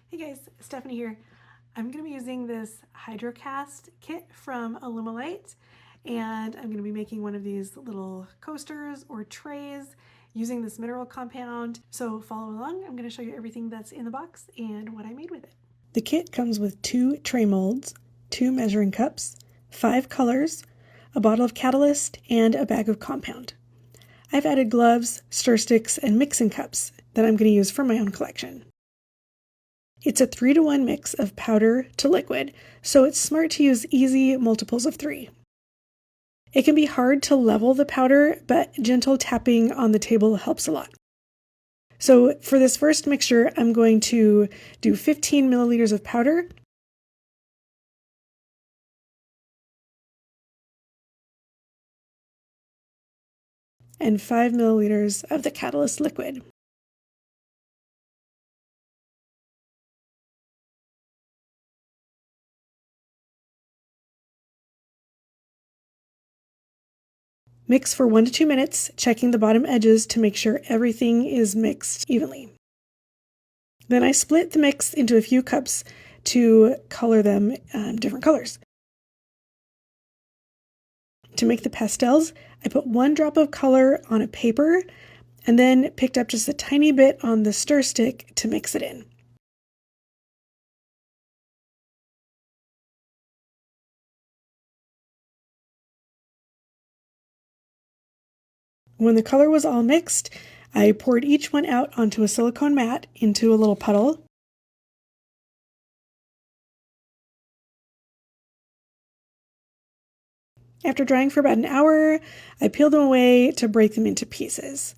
Hey guys, Stephanie here. I'm going to be using this Hydrocast kit from Alumilite, and I'm going to be making one of these little coasters or trays using this mineral compound. So follow along. I'm going to show you everything that's in the box and what I made with it. The kit comes with 2 tray molds, 2 measuring cups, 5 colors, a bottle of catalyst, and a bag of compound. I've added gloves, stir sticks, and mixing cups that I'm going to use for my own collection. It's a 3-to-1 mix of powder to liquid, so it's smart to use easy multiples of 3. It can be hard to level the powder, but gentle tapping on the table helps a lot. So for this first mixture, I'm going to do 15 milliliters of powder, and 5 milliliters of the catalyst liquid. Mix for 1 to 2 minutes, checking the bottom edges to make sure everything is mixed evenly. Then I split the mix into a few cups to color them different colors. To make the pastels, I put 1 drop of color on a paper and then picked up just a tiny bit on the stir stick to mix it in. When the color was all mixed, I poured each one out onto a silicone mat into a little puddle. After drying for about an hour, I peeled them away to break them into pieces.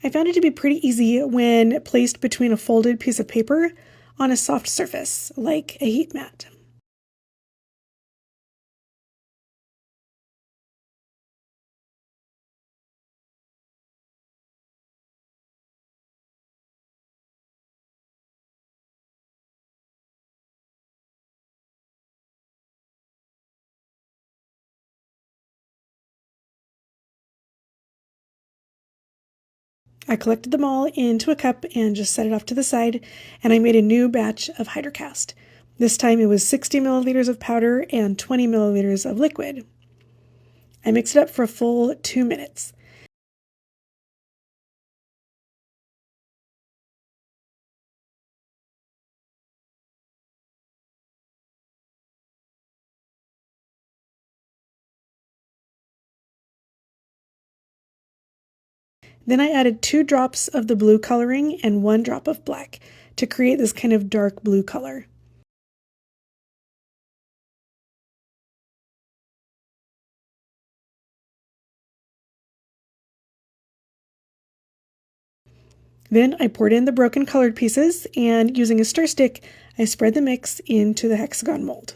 I found it to be pretty easy when placed between a folded piece of paper on a soft surface, like a heat mat. I collected them all into a cup and just set it off to the side, and I made a new batch of Hydrocast. This time it was 60 milliliters of powder and 20 milliliters of liquid. I mixed it up for a full 2 minutes. Then I added 2 drops of the blue coloring and 1 drop of black to create this kind of dark blue color. Then I poured in the broken colored pieces, and using a stir stick, I spread the mix into the hexagon mold.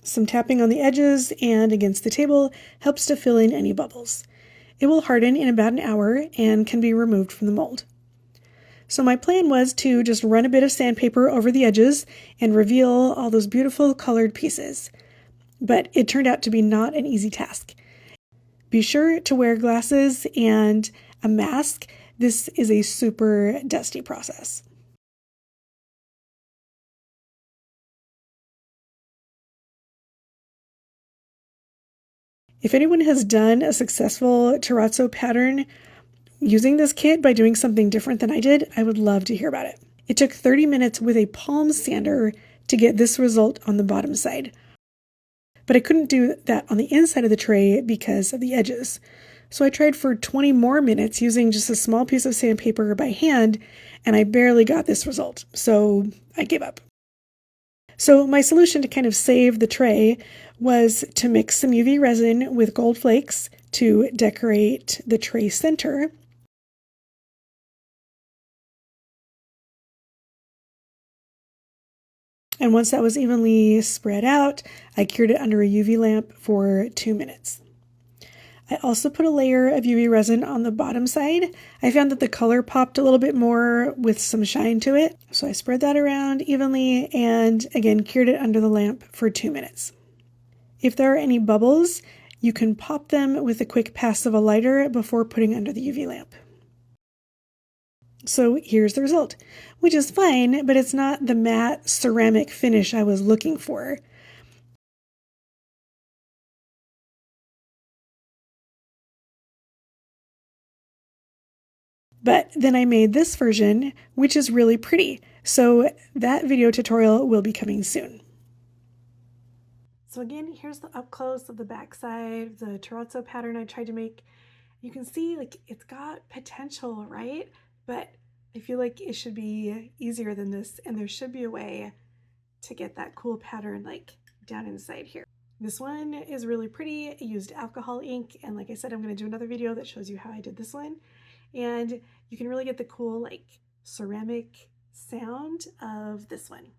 Some tapping on the edges and against the table helps to fill in any bubbles. It will harden in about an hour and can be removed from the mold. So my plan was to just run a bit of sandpaper over the edges and reveal all those beautiful colored pieces. But it turned out to be not an easy task. Be sure to wear glasses and a mask. This is a super dusty process. If anyone has done a successful terrazzo pattern using this kit by doing something different than I did, I would love to hear about it. It took 30 minutes with a palm sander to get this result on the bottom side. But I couldn't do that on the inside of the tray because of the edges. So I tried for 20 more minutes using just a small piece of sandpaper by hand, and I barely got this result. So I gave up. So my solution to kind of save the tray was to mix some UV resin with gold flakes to decorate the tray center. And once that was evenly spread out, I cured it under a UV lamp for 2 minutes. I also put a layer of UV resin on the bottom side. I found that the color popped a little bit more with some shine to it. So I spread that around evenly and again cured it under the lamp for 2 minutes. If there are any bubbles, you can pop them with a quick pass of a lighter before putting under the UV lamp. So here's the result, which is fine, but it's not the matte ceramic finish I was looking for. But then I made this version, which is really pretty. So that video tutorial will be coming soon. So again, here's the up close of the backside, the terrazzo pattern I tried to make. You can see like it's got potential, right? But I feel like it should be easier than this, and there should be a way to get that cool pattern like down inside here. This one is really pretty. I used alcohol ink, and like I said, I'm going to do another video that shows you how I did this one. And you can really get the cool like ceramic sound of this one.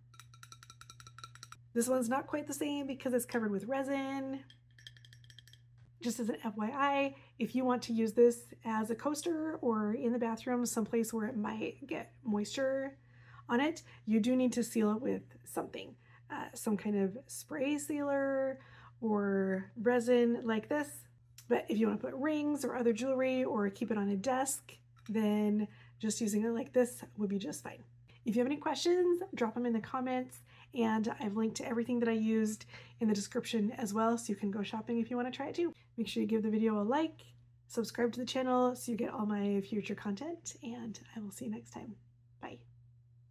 This one's not quite the same because it's covered with resin. Just as an FYI, if you want to use this as a coaster or in the bathroom, someplace where it might get moisture on it, you do need to seal it with something, some kind of spray sealer or resin like this. But if you want to put rings or other jewelry or keep it on a desk, then just using it like this would be just fine. If you have any questions, drop them in the comments, and I've linked to everything that I used in the description as well, so you can go shopping if you want to try it too. Make sure you give the video a like, subscribe to the channel so you get all my future content, and I will see you next time.